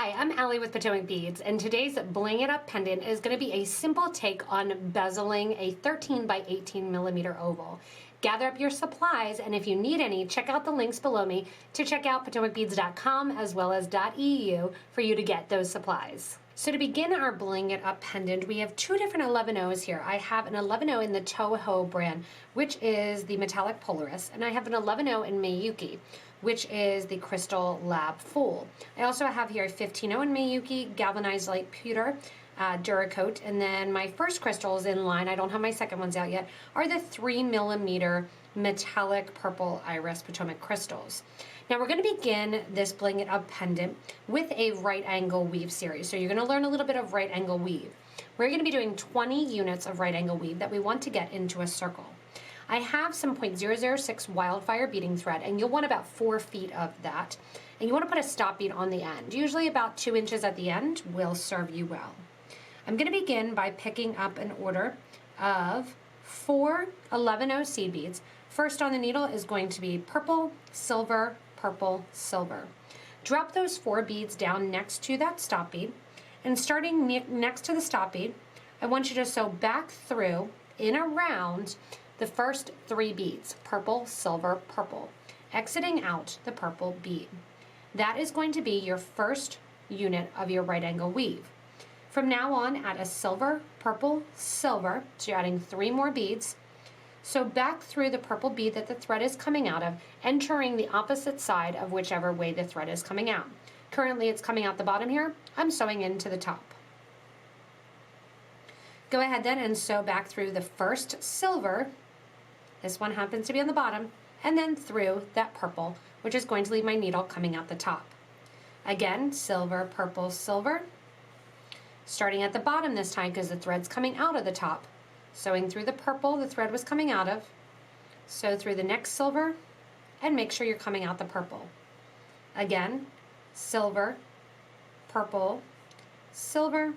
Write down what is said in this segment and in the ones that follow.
Hi, I'm Allie with Potomac Beads, and today's Bling It Up Pendant is going to be a simple take on bezeling a 13 by 18 millimeter oval. Gather up your supplies, and if you need any, check out the links below me to check out PotomacBeads.com as well as .eu for you to get those supplies. So to begin our Bling It Up Pendant, we have two different 11-0s here. I have an 11-0 in the Toho brand, which is the metallic Polaris, and I have an 11-0 in Miyuki, which is the Crystal Lab Full. I also have here a 15-0 in Miyuki, galvanized light pewter, Duracoat, and then my first crystals in line, I don't have my second ones out yet, are the 3 millimeter metallic purple iris Potomac crystals. Now we're going to begin this Bling It Up Pendant with a right angle weave series. So you're going to learn a little bit of right angle weave. We're going to be doing 20 units of right angle weave that we want to get into a circle. I have some .006 wildfire beading thread, and you'll want about 4 feet of that. And you want to put a stop bead on the end. Usually about 2 inches at the end will serve you well. I'm going to begin by picking up an order of 4 11-0 seed beads. First on the needle is going to be purple, silver, purple, silver. Drop those 4 beads down next to that stop bead, and starting next to the stop bead, I want you to sew back through in around the first 3 beads, purple, silver, purple, exiting out the purple bead. That is going to be your first unit of your right angle weave. From now on, add a silver, purple, silver, so you're adding 3 more beads. So back through the purple bead that the thread is coming out of, entering the opposite side of whichever way the thread is coming out. Currently it's coming out the bottom here. I'm sewing into the top. Go ahead then and sew back through the first silver. This one happens to be on the bottom, and then through that purple, which is going to leave my needle coming out the top. Again, silver, purple, silver. Starting at the bottom this time because the thread's coming out of the top. Sewing through the purple the thread was coming out of, sew through the next silver, and make sure you're coming out the purple. Again, silver, purple, silver,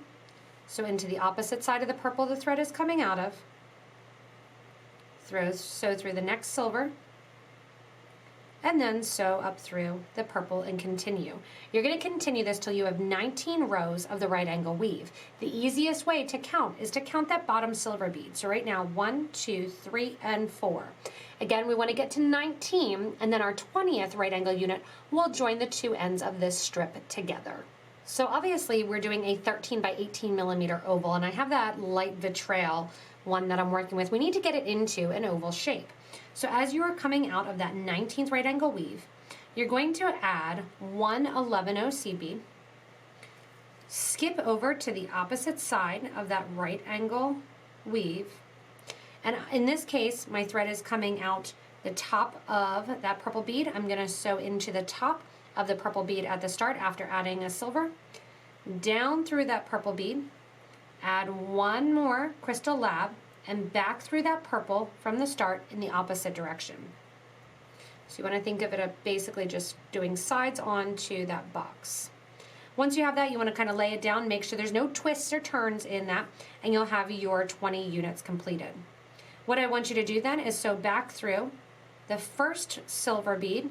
so into the opposite side of the purple the thread is coming out of, sew through the next silver, and then sew up through the purple and continue. You're going to continue this till you have 19 rows of the right angle weave. The easiest way to count is to count that bottom silver bead. So right now, 1, 2, 3, and 4. Again, we want to get to 19, and then our 20th right angle unit will join the 2 ends of this strip together. So obviously we're doing a 13 by 18 millimeter oval, and I have that light Vitrail one that I'm working with. We need to get it into an oval shape. So as you are coming out of that 19th right angle weave, you're going to add 1 11-0 seed bead, skip over to the opposite side of that right angle weave, and in this case my thread is coming out the top of that purple bead. I'm going to sew into the top of the purple bead at the start after adding a silver, down through that purple bead, add 1 more Crystal Lab, and back through that purple from the start in the opposite direction. So you want to think of it as basically just doing sides onto that box. Once you have that, you want to kind of lay it down, make sure there's no twists or turns in that, and you'll have your 20 units completed. What I want you to do then is sew back through the first silver bead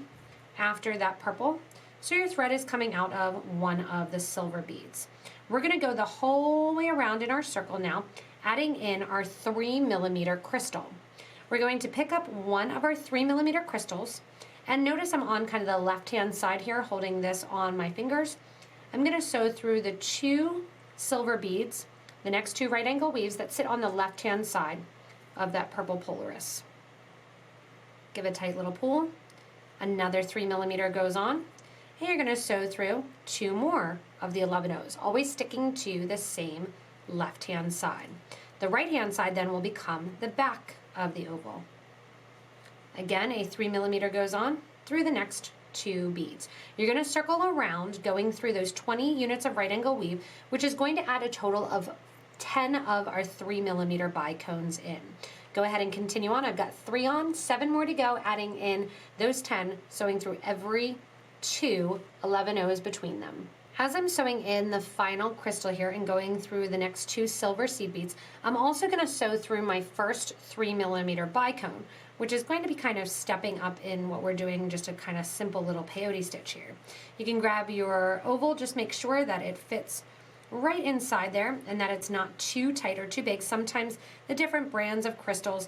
after that purple, so your thread is coming out of one of the silver beads. We're going to go the whole way around in our circle now, adding in our 3 millimeter crystal. We're going to pick up one of our 3 millimeter crystals, and notice I'm on kind of the left hand side here, holding this on my fingers. I'm going to sew through the 2 silver beads, the next 2 right angle weaves that sit on the left hand side of that purple Polaris. Give a tight little pull. Another 3 millimeter goes on, and you're going to sew through 2 more of the 11-0s, always sticking to the same left hand side. The right hand side then will become the back of the oval. Again, a 3 millimeter goes on through the next 2 beads. You're going to circle around going through those 20 units of right angle weave, which is going to add a total of 10 of our 3 millimeter bicones in. Go ahead and continue on. I've got 3 on, 7 more to go, adding in those 10, sewing through every 2 11-0s between them. As I'm sewing in the final crystal here and going through the next 2 silver seed beads, I'm also going to sew through my first 3mm bicone, which is going to be kind of stepping up in what we're doing, just a kind of simple little peyote stitch here. You can grab your oval, just make sure that it fits right inside there and that it's not too tight or too big. Sometimes the different brands of crystals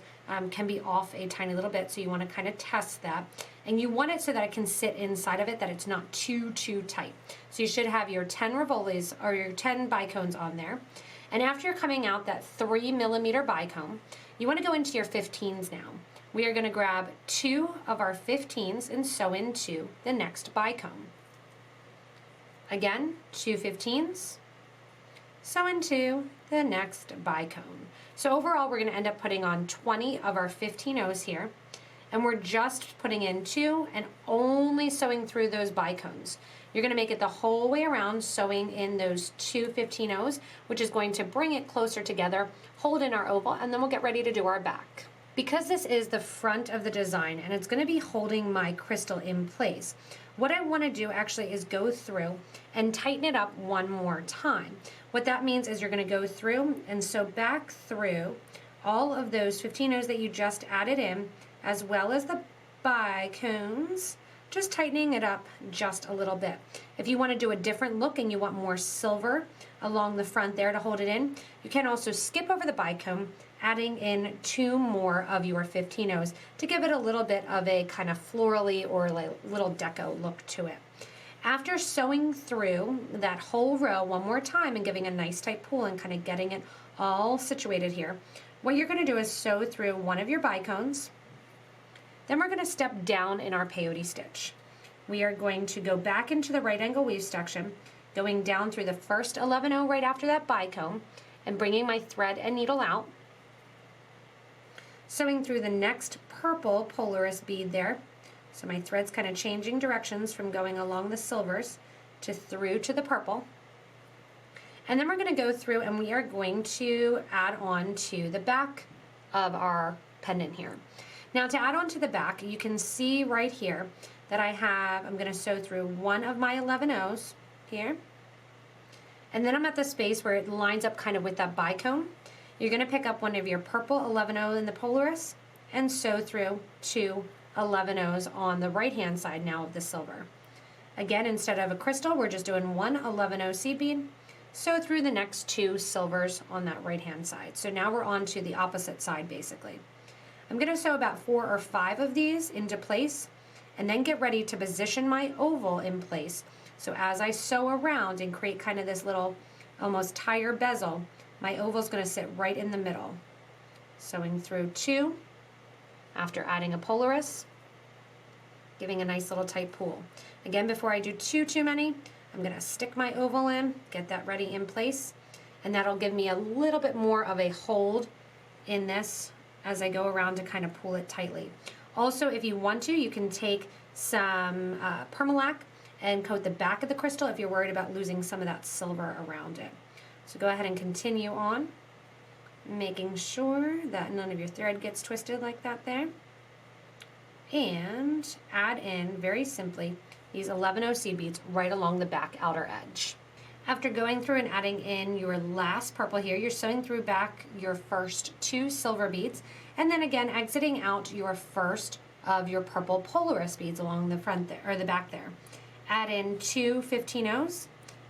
can be off a tiny little bit, so you want to kind of test that. And you want it so that it can sit inside of it, that it's not too tight. So you should have your 10 rivolis or your 10 bicones on there. And after you're coming out that 3mm bicone, you want to go into your 15s now. We are going to grab 2 of our 15s and sew into the next bicone. Again, 2 15s, sew into the next bicone. So overall, we're going to end up putting on 20 of our 15 O's here, and we're just putting in 2 and only sewing through those bicones. You're going to make it the whole way around, sewing in those 2 15 O's, which is going to bring it closer together, hold in our oval, and then we'll get ready to do our back. Because this is the front of the design and it's going to be holding my crystal in place, what I want to do actually is go through and tighten it up one more time. What that means is you're going to go through and sew back through all of those 15 O's that you just added in, as well as the bicones, just tightening it up just a little bit. If you want to do a different look and you want more silver along the front there to hold it in, you can also skip over the bicone, adding in 2 more of your 15 O's to give it a little bit of a kind of florally or like little deco look to it. After sewing through that whole row one more time and giving a nice tight pull and kind of getting it all situated here, what you're going to do is sew through one of your bicones. Then we're going to step down in our peyote stitch. We are going to go back into the right angle weave section, going down through the first 11 O right after that bicone, and bringing my thread and needle out, sewing through the next purple Polaris bead there. So my thread's kind of changing directions from going along the silvers to through to the purple. And then we're going to go through and we are going to add on to the back of our pendant here. Now to add on to the back, you can see right here that I'm going to sew through one of my 11 O's here. And then I'm at the space where it lines up kind of with that bicone. You're going to pick up one of your purple 11 O in the Polaris and sew through 2 11 O's on the right hand side now of the silver. Again, instead of a crystal, we're just doing one 11 O seed bead, sew through the next 2 silvers on that right hand side. So now we're on to the opposite side basically. I'm going to sew about 4 or 5 of these into place and then get ready to position my oval in place. So as I sew around and create kind of this little almost tire bezel, my oval is going to sit right in the middle. Sewing through 2 after adding a Polaris, giving a nice little tight pull. Again, before I do too many, I'm going to stick my oval in, get that ready in place, and that'll give me a little bit more of a hold in this as I go around to kind of pull it tightly. Also, if you want to, you can take some permalac and coat the back of the crystal if you're worried about losing some of that silver around it. So go ahead and continue on, making sure that none of your thread gets twisted like that there. And add in, very simply, these 11 O seed beads right along the back outer edge. After going through and adding in your last purple here, you're sewing through back your first 2 silver beads, and then again exiting out your first of your purple Polaris beads along the front there, or the back there. Add in 2 15 O's,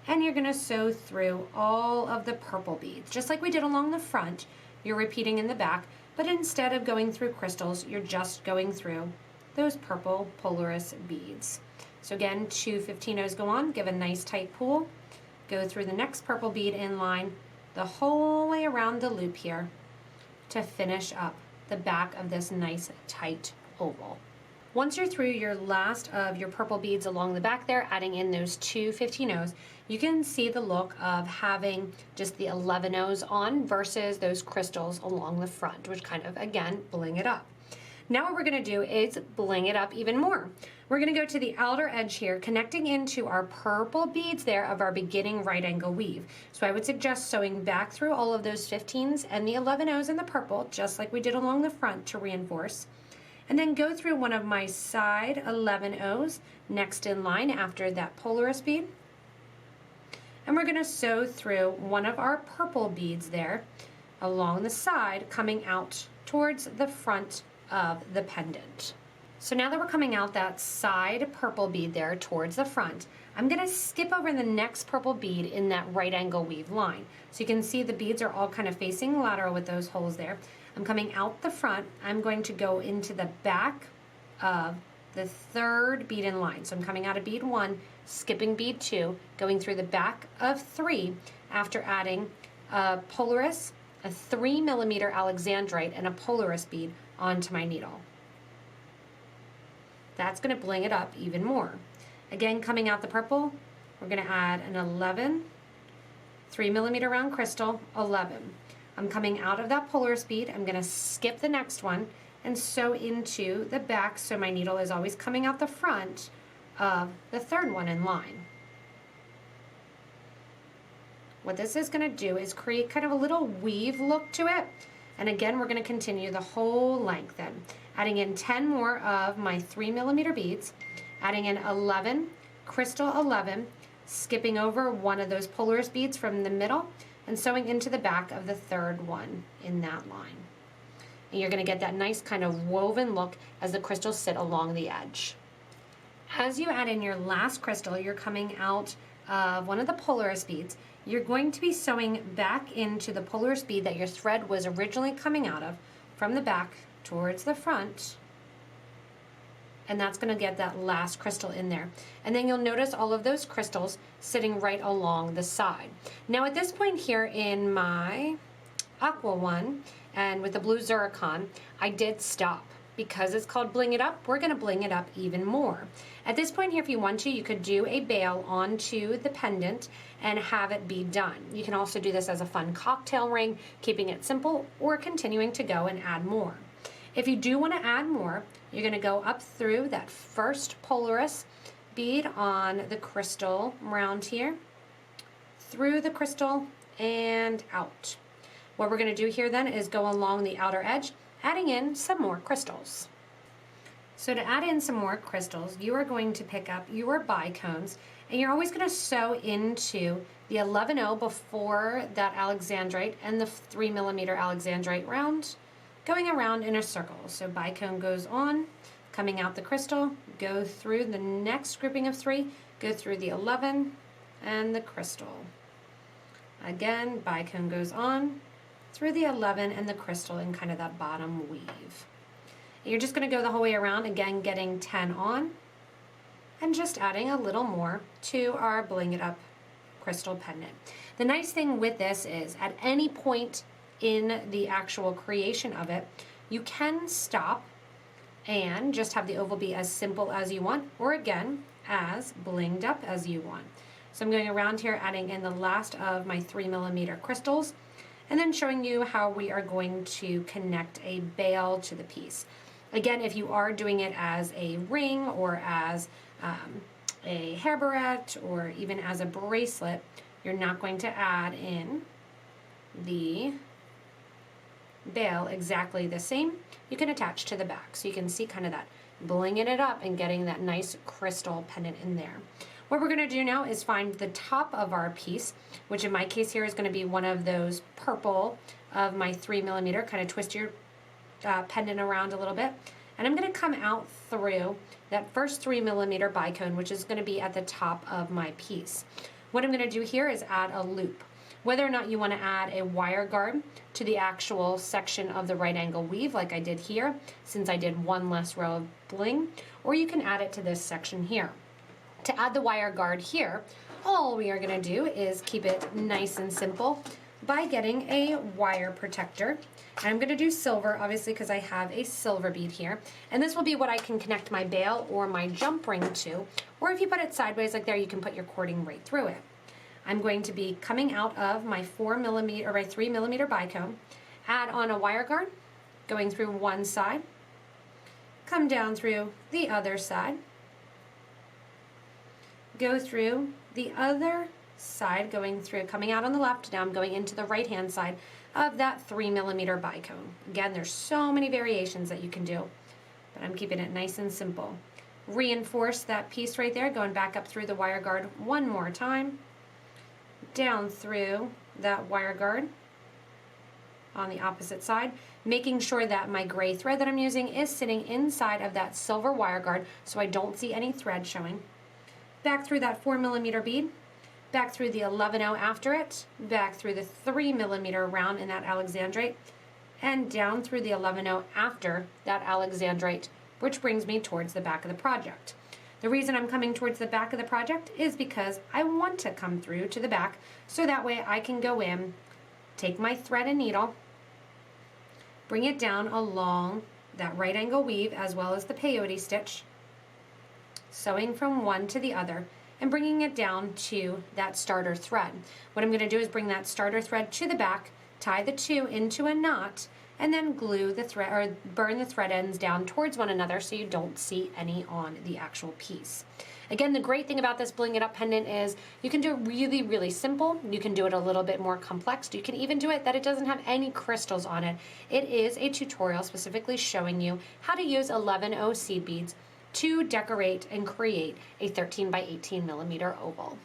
and you're going to sew through all of the purple beads. Just like we did along the front, you're repeating in the back, but instead of going through crystals, you're just going through those purple Polaris beads. So again, 2 15 O's go on, give a nice tight pull, go through the next purple bead in line, the whole way around the loop here to finish up the back of this nice tight oval. Once you're through your last of your purple beads along the back there, adding in those 2 15 O's, you can see the look of having just the 11 O's on versus those crystals along the front, which kind of, again, bling it up. Now what we're going to do is bling it up even more. We're going to go to the outer edge here, connecting into our purple beads there of our beginning right angle weave. So I would suggest sewing back through all of those 15s and the 11 O's in the purple, just like we did along the front to reinforce. And then go through one of my side 11 O's next in line after that Polaris bead. and we're going to sew through one of our purple beads there along the side, coming out towards the front of the pendant. So now that we're coming out that side purple bead there towards the front, I'm going to skip over the next purple bead in that right angle weave line. So you can see the beads are all kind of facing lateral with those holes there. I'm coming out the front. I'm going to go into the back of the third bead in line. So I'm coming out of bead 1, skipping bead 2, going through the back of 3 after adding a Polaris, a 3mm Alexandrite, and a Polaris bead onto my needle. That's going to bling it up even more. Again, coming out the purple, we're going to add an 11, 3mm round crystal, 11. I'm coming out of that Polaris bead. I'm going to skip the next one and sew into the back so my needle is always coming out the front of the third one in line. What this is going to do is create kind of a little weave look to it. And again, we're going to continue the whole length then. Adding in 10 more of my 3mm beads, adding in 11, crystal 11, skipping over one of those Polaris beads from the middle, and sewing into the back of the third one in that line. And you're going to get that nice kind of woven look as the crystals sit along the edge. As you add in your last crystal, you're coming out of one of the Polaris beads. You're going to be sewing back into the Polaris bead that your thread was originally coming out of from the back towards the front, and that's going to get that last crystal in there. And then you'll notice all of those crystals sitting right along the side. Now at this point here in my aqua one and with the blue zircon, I did stop. Because it's called Bling It Up, we're going to bling it up even more. At this point here, if you want to, you could do a bail onto the pendant and have it be done. You can also do this as a fun cocktail ring, keeping it simple, or continuing to go and add more. If you do want to add more, you're going to go up through that first Polaris bead on the crystal round here, through the crystal and out. What we're going to do here then is go along the outer edge, adding in some more crystals. So to add in some more crystals, you are going to pick up your bicones, and you're always going to sew into the 11-0 before that Alexandrite and the 3mm Alexandrite round, going around in a circle. So bicone goes on, coming out the crystal, go through the next grouping of 3, go through the 11 and the crystal. Again, bicone goes on, through the 11 and the crystal in kind of that bottom weave. And you're just going to go the whole way around, again getting 10 on and just adding a little more to our Bling It Up crystal pendant. The nice thing with this is at any point in the actual creation of it, you can stop and just have the oval be as simple as you want, or again as blinged up as you want. So I'm going around here adding in the last of my 3mm crystals, and then showing you how we are going to connect a bail to the piece. Again, if you are doing it as a ring or as a hair barrette or even as a bracelet, you're not going to add in the bail exactly the same. You can attach to the back, so you can see kind of that blinging it up and getting that nice crystal pendant in there. What we're going to do now is find the top of our piece, which in my case here is going to be one of those purple of my 3mm. Kind of twist your pendant around a little bit, and I'm going to come out through that first 3mm bicone, which is going to be at the top of my piece. What I'm going to do here is add a loop. Whether or not you want to add a wire guard to the actual section of the right angle weave like I did here, since I did one less row of bling, or you can add it to this section here. To add the wire guard here, all we are going to do is keep it nice and simple by getting a wire protector. And I'm going to do silver, obviously, because I have a silver bead here. And this will be what I can connect my bail or my jump ring to. Or if you put it sideways like there, you can put your cording right through it. I'm going to be coming out of my 4mm or my 3mm bicone, add on a wire guard, going through one side, come down through the other side, go through the other side, going through, coming out on the left, now I'm going into the right hand side of that 3mm bicone. Again, there's so many variations that you can do, but I'm keeping it nice and simple. Reinforce that piece right there, going back up through the wire guard one more time, down through that wire guard on the opposite side, making sure that my gray thread that I'm using is sitting inside of that silver wire guard so I don't see any thread showing. Back through that 4mm bead, back through the 11/0 after it, back through the 3mm round in that Alexandrite, and down through the 11/0 after that Alexandrite, which brings me towards the back of the project. The reason I'm coming towards the back of the project is because I want to come through to the back so that way I can go in, take my thread and needle, bring it down along that right angle weave as well as the peyote stitch, sewing from one to the other and bringing it down to that starter thread. What I'm going to do is bring that starter thread to the back, tie the two into a knot, and then glue the thread or burn the thread ends down towards one another so you don't see any on the actual piece. Again, the great thing about this Bling It Up pendant is you can do it really, really simple. You can do it a little bit more complex. You can even do it that it doesn't have any crystals on it. It is a tutorial specifically showing you how to use 11/0 seed beads to decorate and create a 13x18mm oval.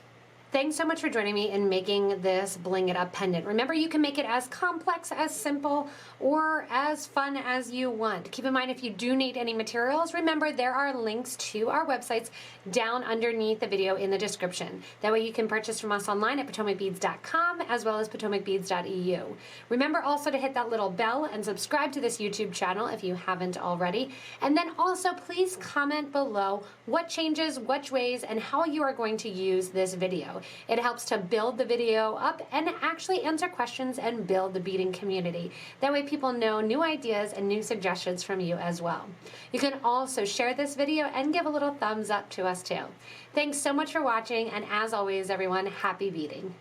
Thanks so much for joining me in making this Bling It Up pendant. Remember, you can make it as complex, as simple, or as fun as you want. Keep in mind, if you do need any materials, remember there are links to our websites down underneath the video in the description. That way you can purchase from us online at PotomacBeads.com as well as PotomacBeads.eu. Remember also to hit that little bell and subscribe to this YouTube channel if you haven't already. And then also please comment below what changes, which ways, and how you are going to use this video. It helps to build the video up and actually answer questions and build the beading community. That way people know new ideas and new suggestions from you as well. You can also share this video and give a little thumbs up to us too. Thanks so much for watching, and as always everyone, happy beading.